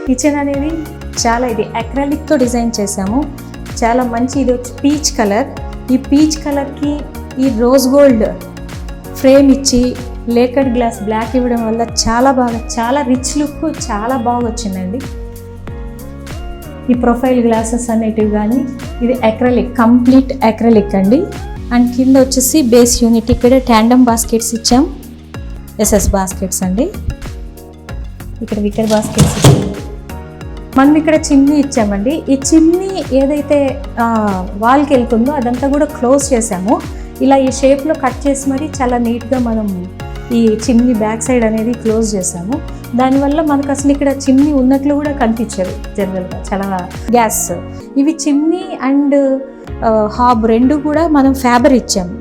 Kitchen అనేది చాలా ఇది అక్రాలిక్తో డిజైన్ చేసాము. చాలా మంచి ఇది వచ్చి పీచ్ కలర్. ఈ పీచ్ కలర్కి ఈ రోజ్ గోల్డ్ ఫ్రేమ్ ఇచ్చి లేకర్డ్ గ్లాస్ బ్లాక్ ఇవ్వడం వల్ల చాలా బాగా, చాలా రిచ్ లుక్ చాలా బాగా వచ్చిందండి. ఈ ప్రొఫైల్ గ్లాసెస్ అనేటివి కానీ ఇది అక్రాలిక్, కంప్లీట్ అక్రాలిక్ అండి. అండ్ కింద వచ్చేసి బేస్ యూనిట్ ఇక్కడ ట్యాండమ్ బాస్కెట్స్ ఇచ్చాం, ఎస్ఎస్ బాస్కెట్స్ అండి. ఇక్కడ వికర్ బాస్కెట్స్ ఇచ్చాం. మనం ఇక్కడ చిమ్నీ ఇచ్చామండి. ఈ చిమ్నీ ఏదైతే వాల్కి వెళ్తుందో అదంతా కూడా క్లోజ్ చేసాము. ఇలా ఈ షేప్లో కట్ చేసి మరి చాలా నీట్గా మనం ఈ చిమ్నీ బ్యాక్ సైడ్ అనేది క్లోజ్ చేసాము. దానివల్ల మనకు అసలు ఇక్కడ చిమ్నీ ఉన్నట్లు కూడా కనిపించదు జనరల్గా. చాలా గ్యాస్ ఇవి చిమ్నీ అండ్ హాబ్ రెండు కూడా మనం ఫ్యాబర్ ఇచ్చాము.